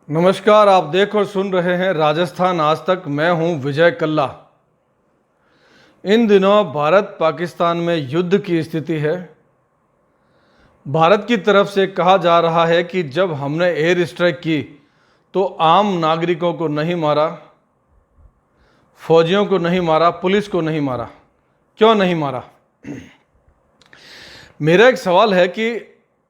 नमस्कार, आप देख और सुन रहे हैं राजस्थान आज तक। मैं हूं विजय कल्ला। इन दिनों भारत पाकिस्तान में युद्ध की स्थिति है। भारत की तरफ से कहा जा रहा है कि जब हमने एयर स्ट्राइक की तो आम नागरिकों को नहीं मारा, फौजियों को नहीं मारा, पुलिस को नहीं मारा। क्यों नहीं मारा? मेरा एक सवाल है कि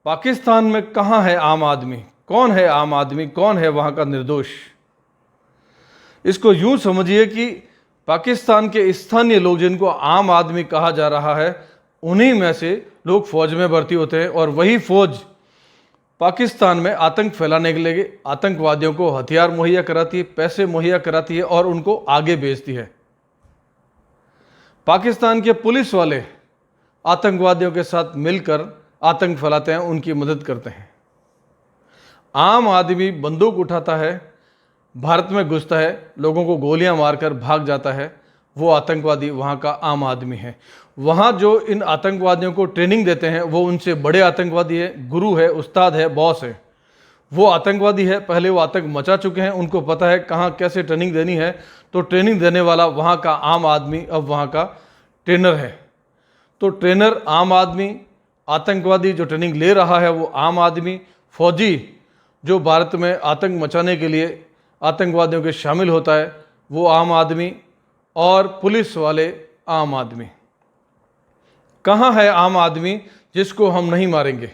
पाकिस्तान में कहाँ है आम आदमी? कौन है आम आदमी? कौन है वहाँ का निर्दोष? इसको यूं समझिए कि पाकिस्तान के स्थानीय लोग, जिनको आम आदमी कहा जा रहा है, उन्हीं में से लोग फौज में भर्ती होते हैं और वही फौज पाकिस्तान में आतंक फैलाने के लिए आतंकवादियों को हथियार मुहैया कराती है, पैसे मुहैया कराती है और उनको आगे भेजती है। पाकिस्तान के पुलिस वाले आतंकवादियों के साथ मिलकर आतंक फैलाते हैं, उनकी मदद करते हैं। आम आदमी बंदूक उठाता है, भारत में घुसता है, लोगों को गोलियां मारकर भाग जाता है, वो आतंकवादी वहाँ का आम आदमी है। वहाँ जो इन आतंकवादियों को ट्रेनिंग देते हैं वो उनसे बड़े आतंकवादी है, गुरु है, उस्ताद है, बॉस है। वो आतंकवादी है, पहले वो आतंक मचा चुके हैं, उनको पता है कहाँ कैसे ट्रेनिंग देनी है। तो ट्रेनिंग देने वाला वहाँ का आम आदमी अब वहाँ का ट्रेनर है। तो ट्रेनर आम आदमी, आतंकवादी जो ट्रेनिंग ले रहा है वो आम आदमी, फौजी जो भारत में आतंक मचाने के लिए आतंकवादियों के शामिल होता है वो आम आदमी, और पुलिस वाले आम आदमी। कहाँ है आम आदमी जिसको हम नहीं मारेंगे?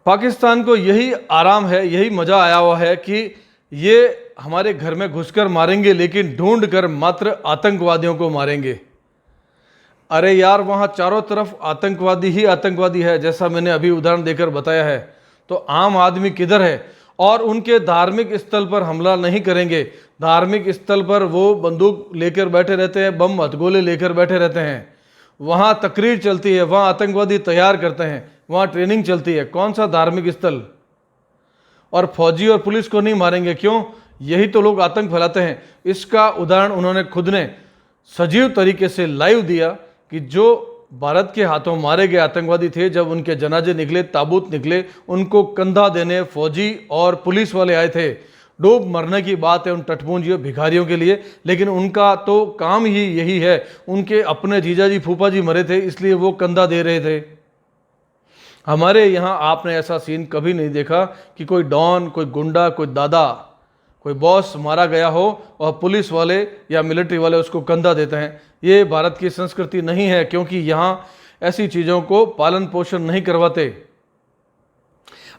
पाकिस्तान को यही आराम है, यही मज़ा आया हुआ है कि ये हमारे घर में घुसकर मारेंगे, लेकिन ढूंढ कर मात्र आतंकवादियों को मारेंगे। अरे यार, वहाँ चारों तरफ आतंकवादी ही आतंकवादी है, जैसा मैंने अभी उदाहरण देकर बताया है। तो आम आदमी किधर है? और उनके धार्मिक स्थल पर हमला नहीं करेंगे। धार्मिक स्थल पर वो बंदूक लेकर बैठे रहते हैं, बम हथगोले लेकर बैठे रहते हैं। वहाँ तकरीर चलती है, वहाँ आतंकवादी तैयार करते हैं, वहाँ ट्रेनिंग चलती है। कौन सा धार्मिक स्थल? और फौजी और पुलिस को नहीं मारेंगे क्यों? यही तो लोग आतंक फैलाते हैं। इसका उदाहरण उन्होंने खुद ने सजीव तरीके से लाइव दिया कि जो भारत के हाथों मारे गए आतंकवादी थे, जब उनके जनाजे निकले, ताबूत निकले, उनको कंधा देने फौजी और पुलिस वाले आए थे। डूब मरने की बात है उन टटपूंजियों भिखारियों के लिए, लेकिन उनका तो काम ही यही है। उनके अपने जीजाजी फूफा जी मरे थे, इसलिए वो कंधा दे रहे थे। हमारे यहाँ आपने ऐसा सीन कभी नहीं देखा कि कोई डॉन, कोई गुंडा, कोई दादा, कोई बॉस मारा गया हो और पुलिस वाले या मिलिट्री वाले उसको कंधा देते हैं। ये भारत की संस्कृति नहीं है, क्योंकि यहाँ ऐसी चीज़ों को पालन पोषण नहीं करवाते।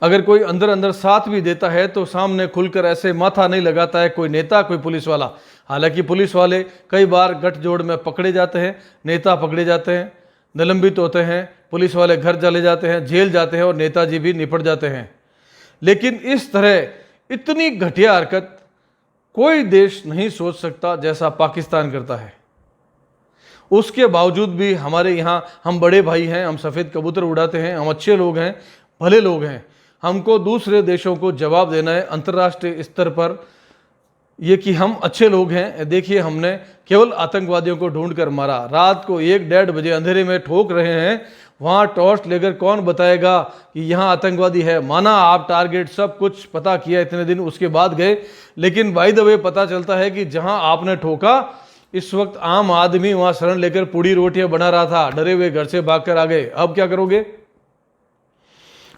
अगर कोई अंदर अंदर साथ भी देता है तो सामने खुलकर ऐसे माथा नहीं लगाता है कोई नेता, कोई पुलिस वाला। हालांकि पुलिस वाले कई बार गठजोड़ में पकड़े जाते हैं, नेता पकड़े जाते हैं, निलंबित होते हैं, पुलिस वाले घर चले जाते हैं, जेल जाते हैं और नेताजी भी निपट जाते हैं। लेकिन इस तरह इतनी घटिया हरकत कोई देश नहीं सोच सकता जैसा पाकिस्तान करता है। उसके बावजूद भी हमारे यहाँ, हम बड़े भाई हैं, हम सफ़ेद कबूतर उड़ाते हैं, हम अच्छे लोग हैं, भले लोग हैं। हमको दूसरे देशों को जवाब देना है अंतर्राष्ट्रीय स्तर पर ये कि हम अच्छे लोग हैं। देखिए, हमने केवल आतंकवादियों को ढूंढ कर मारा। रात को 1-1:30 बजे अंधेरे में ठोक रहे हैं, वहाँ टॉर्च लेकर कौन बताएगा कि यहाँ आतंकवादी है? माना आप टारगेट सब कुछ पता किया इतने दिन, उसके बाद गए, लेकिन बाय द वे पता चलता है कि जहाँ आपने ठोका इस वक्त आम आदमी वहाँ शरण लेकर पूड़ी रोटियां बना रहा था, डरे हुए घर से भागकर आ गए। अब क्या करोगे?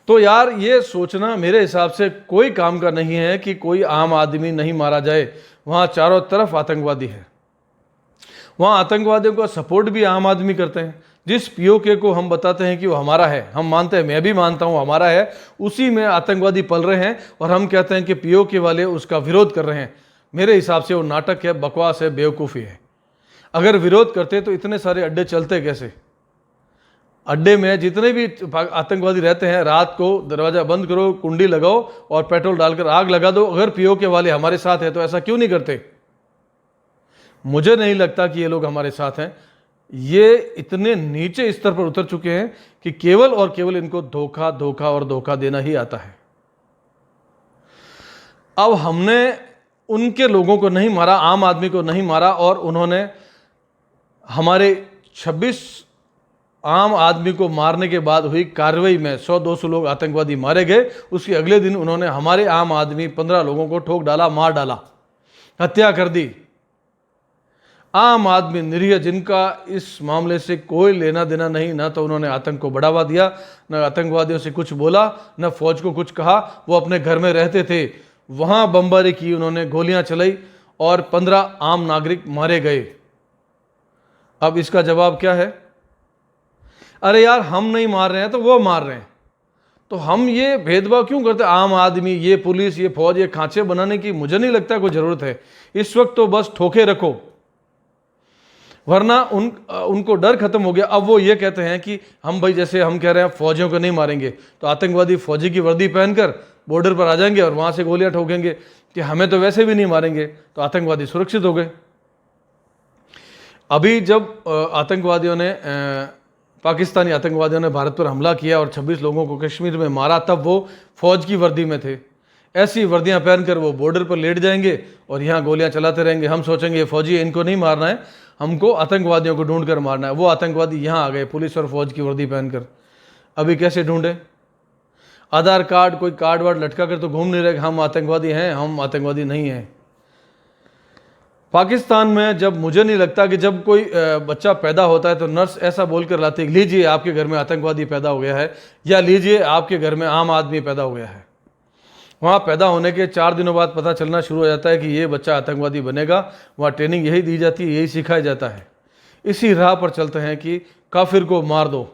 तो यार, ये सोचना मेरे हिसाब से कोई काम का नहीं है कि कोई आम आदमी नहीं मारा जाए। वहाँ चारों तरफ आतंकवादी है। वहाँ आतंकवादियों का सपोर्ट भी आम आदमी करते हैं। जिस पीओके को हम बताते हैं कि वो हमारा है, हम मानते हैं, मैं भी मानता हूँ हमारा है, उसी में आतंकवादी पल रहे हैं और हम कहते हैं कि पीओके वाले उसका विरोध कर रहे हैं। मेरे हिसाब से वो नाटक है, बकवास है, बेवकूफ़ी है। अगर विरोध करते तो इतने सारे अड्डे चलते कैसे? अड्डे में जितने भी आतंकवादी रहते हैं, रात को दरवाज़ा बंद करो, कुंडी लगाओ और पेट्रोल डालकर आग लगा दो। अगर पीओके वाले हमारे साथ हैं तो ऐसा क्यों नहीं करते? मुझे नहीं लगता कि ये लोग हमारे साथ हैं। ये इतने नीचे स्तर पर उतर चुके हैं कि केवल और केवल इनको धोखा, धोखा और धोखा देना ही आता है। अब हमने उनके लोगों को नहीं मारा, आम आदमी को नहीं मारा, और उन्होंने हमारे 26 आम आदमी को मारने के बाद हुई कार्रवाई में 100-200 लोग आतंकवादी मारे गए। उसके अगले दिन उन्होंने हमारे आम आदमी 15 लोगों को ठोक डाला, मार डाला, हत्या कर दी। आम आदमी निरीह, जिनका इस मामले से कोई लेना देना नहीं, ना तो उन्होंने आतंक को बढ़ावा दिया, न आतंकवादियों से कुछ बोला, न फौज को कुछ कहा। वो अपने घर में रहते थे, वहां बमबारी की उन्होंने, गोलियां चलाई और 15 आम नागरिक मारे गए। अब इसका जवाब क्या है? अरे यार, हम नहीं मार रहे हैं तो वो मार रहे हैं, तो हम ये भेदभाव क्यों करते? आम आदमी, ये पुलिस, ये फौज, ये खांचे बनाने की मुझे नहीं लगता कोई जरूरत है। इस वक्त तो बस ठोके रखो, वरना उनको डर खत्म हो गया। अब वो ये कहते हैं कि हम भाई, जैसे हम कह रहे हैं फौजियों को नहीं मारेंगे, तो आतंकवादी फौजी की वर्दी पहनकर बॉर्डर पर आ जाएंगे और वहां से गोलियां ठोकेंगे कि हमें तो वैसे भी नहीं मारेंगे, तो आतंकवादी सुरक्षित हो गए। अभी जब आतंकवादियों ने पाकिस्तानी आतंकवादियों ने भारत पर हमला किया और 26 लोगों को कश्मीर में मारा, तब वो फौज की वर्दी में थे। ऐसी वर्दियां पहनकर वो बॉर्डर पर लेट जाएंगे और यहाँ गोलियां चलाते रहेंगे। हम सोचेंगे ये फौजी, इनको नहीं मारना है, हमको आतंकवादियों को ढूंढ कर मारना है। वो आतंकवादी यहाँ आ गए पुलिस और फौज की वर्दी पहनकर। अभी कैसे ढूंढे? आधार कार्ड, कोई कार्ड वार्ड लटका कर तो घूम नहीं रहे हम आतंकवादी हैं, हम आतंकवादी नहीं हैं। पाकिस्तान में जब, मुझे नहीं लगता कि जब कोई बच्चा पैदा होता है तो नर्स ऐसा बोलकर लाती है, लीजिए आपके घर में आतंकवादी पैदा हो गया है, या लीजिए आपके घर में आम आदमी पैदा हो गया है। वहाँ पैदा होने के 4 दिनों बाद पता चलना शुरू हो जाता है कि ये बच्चा आतंकवादी बनेगा। वहाँ ट्रेनिंग यही दी जाती है, यही सिखाया जाता है। इसी राह पर चलते हैं कि काफिर को मार दो।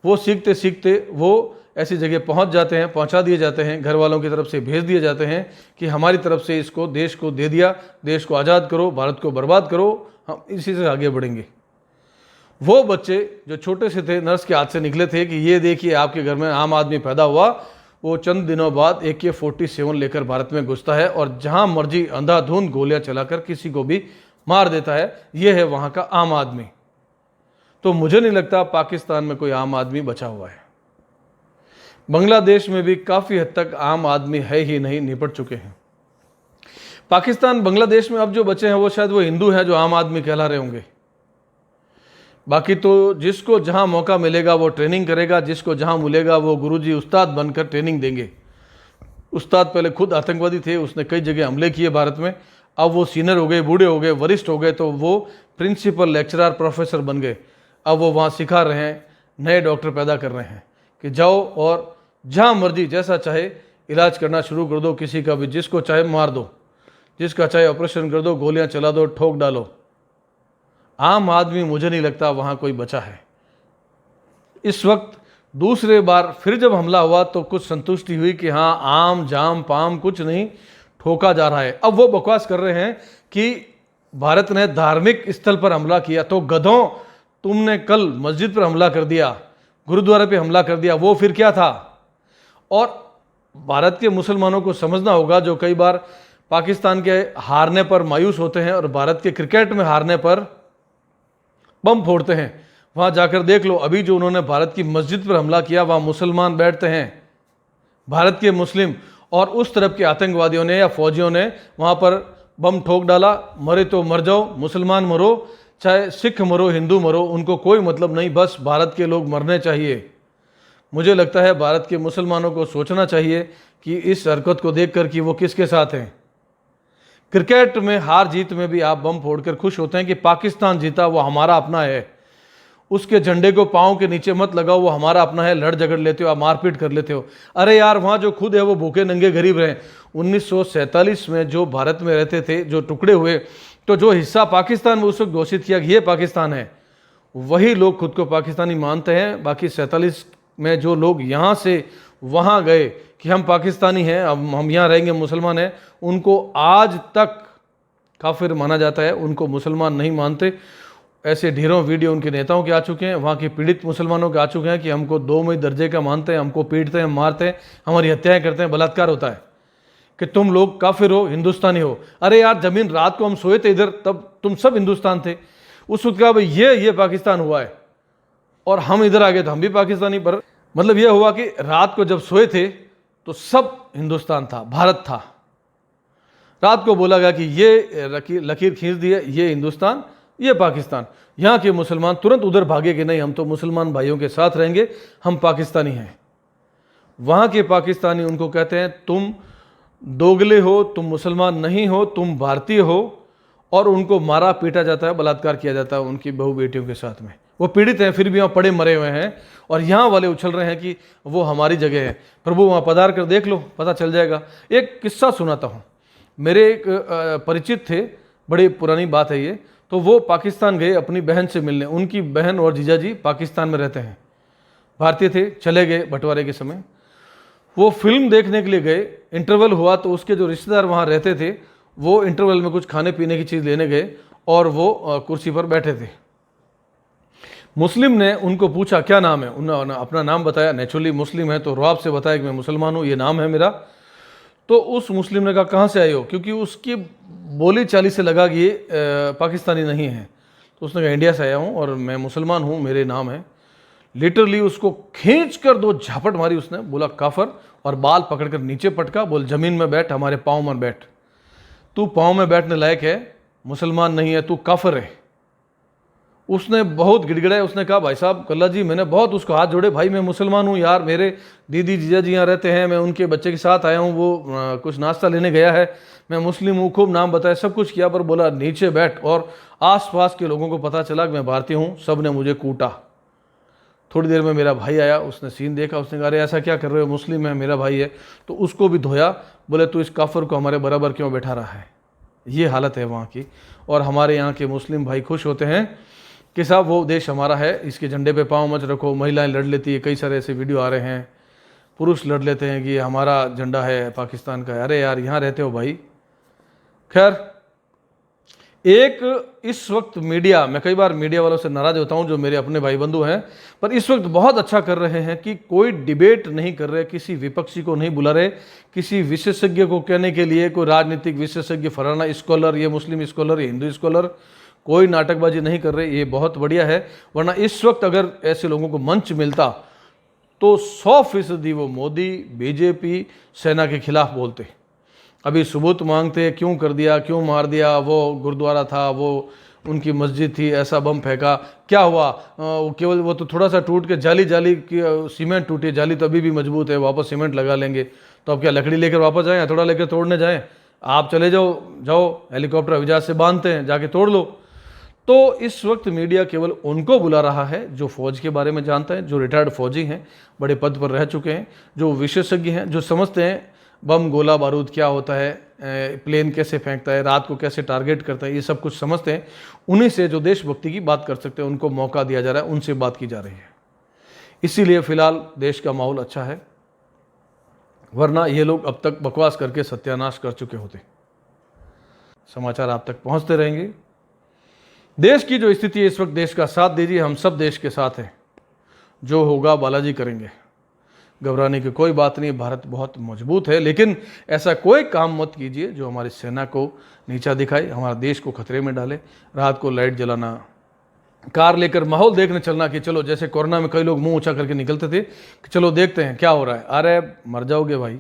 वो सीखते सीखते वो ऐसी जगह पहुंच जाते हैं, पहुंचा दिए जाते हैं, घर वालों की तरफ से भेज दिए जाते हैं कि हमारी तरफ से इसको, देश को दे दिया, देश को आज़ाद करो, भारत को बर्बाद करो, हम इसी से आगे बढ़ेंगे। वो बच्चे जो छोटे से थे, नर्स के हाथ से निकले थे कि ये देखिए आपके घर में आम आदमी पैदा हुआ, वो चंद दिनों बाद AK-47 लेकर भारत में घुसता है और जहां मर्जी अंधाधुंध गोलियां चलाकर किसी को भी मार देता है। ये है वहां का आम आदमी। तो मुझे नहीं लगता पाकिस्तान में कोई आम आदमी बचा हुआ है। बांग्लादेश में भी काफ़ी हद तक आम आदमी है ही नहीं, निपट चुके हैं। पाकिस्तान, बांग्लादेश में अब जो बचे हैं वो शायद वो हिंदू हैं जो आम आदमी कहला रहे होंगे। बाकी तो जिसको जहां मौका मिलेगा वो ट्रेनिंग करेगा, जिसको जहां मिलेगा वो गुरुजी उस्ताद बनकर ट्रेनिंग देंगे। उस्ताद पहले खुद आतंकवादी थे, उसने कई जगह हमले किए भारत में। अब वो सीनियर हो गए, बूढ़े हो गए, वरिष्ठ हो गए, तो वो प्रिंसिपल, लेक्चरर, प्रोफेसर बन गए। अब वो वहाँ सिखा रहे हैं, नए डॉक्टर पैदा कर रहे हैं कि जाओ और जहाँ मर्जी जैसा चाहे इलाज करना शुरू कर दो, किसी का भी, जिसको चाहे मार दो, जिसका चाहे ऑपरेशन कर दो, गोलियां चला दो, ठोक डालो। आम आदमी मुझे नहीं लगता वहाँ कोई बचा है। इस वक्त दूसरे बार फिर जब हमला हुआ तो कुछ संतुष्टि हुई कि हाँ, आम जाम पाम कुछ नहीं, ठोका जा रहा है। अब वो बकवास कर रहे हैं कि भारत ने धार्मिक स्थल पर हमला किया, तो गधों, तुमने कल मस्जिद पर हमला कर दिया, गुरुद्वारे पे हमला कर दिया, वो फिर क्या था? और भारत के मुसलमानों को समझना होगा, जो कई बार पाकिस्तान के हारने पर मायूस होते हैं और भारत के क्रिकेट में हारने पर बम फोड़ते हैं, वहां जाकर देख लो। अभी जो उन्होंने भारत की मस्जिद पर हमला किया, वहां मुसलमान बैठते हैं, भारत के मुस्लिम, और उस तरफ के आतंकवादियों ने या फौजियों ने वहां पर बम ठोक डाला। मरे तो मर जाओ, मुसलमान मरो, चाहे सिख मरो, हिंदू मरो, उनको कोई मतलब नहीं, बस भारत के लोग मरने चाहिए। मुझे लगता है भारत के मुसलमानों को सोचना चाहिए कि इस हरकत को देखकर कि वो किसके साथ हैं। क्रिकेट में हार जीत में भी आप बम फोड़कर खुश होते हैं कि पाकिस्तान जीता, वो हमारा अपना है, उसके झंडे को पाँव के नीचे मत लगाओ, वो हमारा अपना है, लड़ झगड़ लेते हो, आप मारपीट कर लेते हो। अरे यार, वहाँ जो खुद है वो भूखे नंगे गरीब रहे। 1947 में जो भारत में रहते थे, जो टुकड़े हुए, तो जो हिस्सा पाकिस्तान में उस वक्त घोषित किया कि ये पाकिस्तान है, वही लोग खुद को पाकिस्तानी मानते हैं। बाकी 47 में जो लोग यहाँ से वहाँ गए कि हम पाकिस्तानी हैं, अब हम यहाँ रहेंगे, मुसलमान हैं, उनको आज तक काफिर माना जाता है, उनको मुसलमान नहीं मानते। ऐसे ढेरों वीडियो उनके नेताओं के आ चुके हैं, वहाँ के पीड़ित मुसलमानों के आ चुके हैं कि हमको 2वें दर्जे का मानते हैं, हमको पीटते हैं, मारते हैं, हमारी हत्याएं करते हैं, बलात्कार होता है कि तुम लोग काफिर हो, हिंदुस्तानी हो। अरे यार, जमीन रात को हम सोए थे इधर, तब तुम सब हिंदुस्तान थे। उस वक्त कहा भाई ये पाकिस्तान हुआ है और हम इधर आ गए तो हम भी पाकिस्तानी। पर मतलब यह हुआ कि रात को जब सोए थे तो सब हिंदुस्तान था, भारत था। रात को बोला गया कि ये लकीर खींच दी है, ये हिंदुस्तान ये पाकिस्तान। यहाँ के मुसलमान तुरंत उधर भागे कि नहीं, हम तो मुसलमान भाइयों के साथ रहेंगे, हम पाकिस्तानी हैं। वहाँ के पाकिस्तानी उनको कहते हैं तुम दोगले हो, तुम मुसलमान नहीं हो, तुम भारतीय हो, और उनको मारा पीटा जाता है, बलात्कार किया जाता है उनकी बहू बेटियों के साथ में। वो पीड़ित हैं, फिर भी वहाँ पड़े मरे हुए हैं, और यहाँ वाले उछल रहे हैं कि वो हमारी जगह है। प्रभु वहाँ पधार कर देख लो, पता चल जाएगा। एक किस्सा सुनाता हूँ। मेरे एक परिचित थे, बड़ी पुरानी बात है ये। तो वो पाकिस्तान गए अपनी बहन से मिलने। उनकी बहन और जीजाजी पाकिस्तान में रहते हैं, भारतीय थे, चले गए बंटवारे के समय। वो फिल्म देखने के लिए गए, इंटरवल हुआ तो उसके जो रिश्तेदार वहाँ रहते थे वो इंटरवल में कुछ खाने पीने की चीज़ लेने गए, और वो कुर्सी पर बैठे थे। मुस्लिम ने उनको पूछा क्या नाम है, उन्होंने अपना नाम बताया। नेचुरली मुस्लिम है तो रुआब से बताया कि मैं मुसलमान हूँ, ये नाम है मेरा। तो उस मुस्लिम ने कहा कहाँ से आए हो, क्योंकि उसकी बोली चाली से लगा कि ये पाकिस्तानी नहीं है। तो उसने कहा इंडिया से आया हूँ और मैं मुसलमान हूँ, मेरे नाम है। लिटरली उसको खींच कर 2 झापट मारी उसने, बोला काफर, और बाल पकड़कर नीचे पटका, बोल जमीन में बैठ, हमारे पाँव में बैठ, तू पाँव में बैठने लायक है, मुसलमान नहीं है, तू काफर है। उसने बहुत गिड़गिड़ाया, उसने कहा भाई साहब कल्ला जी, मैंने बहुत उसको हाथ जोड़े, भाई मैं मुसलमान हूँ यार, मेरे दीदी जीजा जी यहाँ रहते हैं, मैं उनके बच्चे के साथ आया हूँ, वो कुछ नाश्ता लेने गया है, मैं मुस्लिम हूँ, खूब नाम बताया, सब कुछ किया, पर बोला नीचे बैठ। और आसपास के लोगों को पता चला कि मैं भारतीय हूँ, सब ने मुझे कूटा। थोड़ी देर में मेरा भाई आया, उसने सीन देखा, उसने कहा अरे ऐसा क्या कर रहे हो, मुस्लिम है, मेरा भाई है। तो उसको भी धोया, बोले तू इस काफर को हमारे बराबर क्यों बैठा रहा है। ये हालत है वहाँ की। और हमारे यहाँ के मुस्लिम भाई खुश होते हैं कि साहब वो देश हमारा है, इसके झंडे पे पाँव मत रखो। महिलाएं लड़ लेती है, कई सारे ऐसे वीडियो आ रहे हैं, पुरुष लड़ लेते हैं कि ये हमारा झंडा है, पाकिस्तान का है। अरे यार यहाँ रहते हो भाई। खैर, एक इस वक्त मीडिया, मैं कई बार मीडिया वालों से नाराज होता हूं जो मेरे अपने भाई बंधु हैं, पर इस वक्त बहुत अच्छा कर रहे हैं कि कोई डिबेट नहीं कर रहे, किसी विपक्षी को नहीं बुला रहे, किसी विशेषज्ञ को कहने के लिए, कोई राजनीतिक विशेषज्ञ फलाना स्कॉलर, ये मुस्लिम स्कॉलर, ये हिंदू स्कॉलर, कोई नाटकबाजी नहीं कर रहे। ये बहुत बढ़िया है। वरना इस वक्त अगर ऐसे लोगों को मंच मिलता तो 100% वो मोदी, बीजेपी, सेना के खिलाफ बोलते। अभी सबूत मांगते, क्यों कर दिया, क्यों मार दिया, वो गुरुद्वारा था, वो उनकी मस्जिद थी, ऐसा बम फेंका, क्या हुआ, केवल वो तो थोड़ा सा टूट के जाली की सीमेंट टूटी, जाली तो अभी भी मजबूत है, वापस सीमेंट लगा लेंगे। तो अब क्या लकड़ी लेकर वापस जाएं, थोड़ा लेकर तोड़ने जाएं? आप चले जाओ हेलीकॉप्टर हवाई से बांधते हैं, जाके तोड़ लो। तो इस वक्त मीडिया केवल उनको बुला रहा है जो फौज के बारे में जानते हैं, जो रिटायर्ड फौजी हैं, बड़े पद पर रह चुके हैं, जो विशेषज्ञ हैं, जो समझते हैं बम, गोला बारूद क्या होता है, प्लेन कैसे फेंकता है, रात को कैसे टारगेट करता है, ये सब कुछ समझते हैं। उन्हीं से जो देशभक्ति की बात कर सकते हैं, उनको मौका दिया जा रहा है, उनसे बात की जा रही है। इसीलिए फिलहाल देश का माहौल अच्छा है, वरना ये लोग अब तक बकवास करके सत्यानाश कर चुके होते। समाचार आप तक पहुंचते रहेंगे। देश की जो स्थिति है इस वक्त, देश का साथ दीजिए, हम सब देश के साथ हैं। जो होगा बालाजी करेंगे, घबराने की कोई बात नहीं। भारत बहुत मजबूत है, लेकिन ऐसा कोई काम मत कीजिए जो हमारी सेना को नीचा दिखाए, हमारा देश को खतरे में डाले। रात को लाइट जलाना, कार लेकर माहौल देखने चलना कि चलो, जैसे कोरोना में कई लोग मुंह ऊंचा करके निकलते थे कि चलो देखते हैं क्या हो रहा है, अरे मर जाओगे भाई।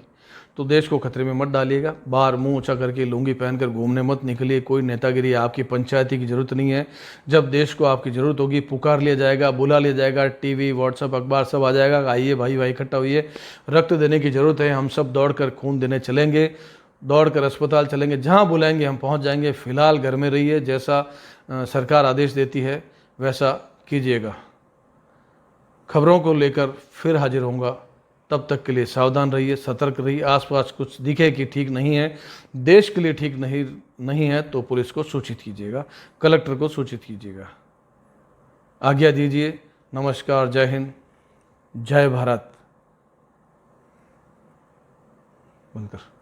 तो देश को खतरे में मत डालिएगा। बाहर मुंह ऊंचा करके लुंगी पहनकर घूमने मत निकलिए। कोई नेतागिरी, आपकी पंचायती की जरूरत नहीं है। जब देश को आपकी जरूरत होगी, पुकार लिया जाएगा, बुला लिया जाएगा, टीवी, व्हाट्सएप, अखबार सब आ जाएगा, आइए भाई भाई इकट्ठा होइए, रक्त देने की जरूरत है। हम सब दौड़कर खून देने चलेंगे, दौड़कर अस्पताल चलेंगे, जहाँ बुलाएंगे हम पहुँच जाएंगे। फिलहाल घर में रहिए, जैसा सरकार आदेश देती है वैसा कीजिएगा। खबरों को लेकर फिर हाजिर होऊंगा, तब तक के लिए सावधान रहिए, सतर्क रहिए। आसपास कुछ दिखे कि ठीक नहीं है, देश के लिए ठीक नहीं है, तो पुलिस को सूचित कीजिएगा, कलेक्टर को सूचित कीजिएगा। आज्ञा दीजिए। नमस्कार, जय हिंद, जय भारत। बनकर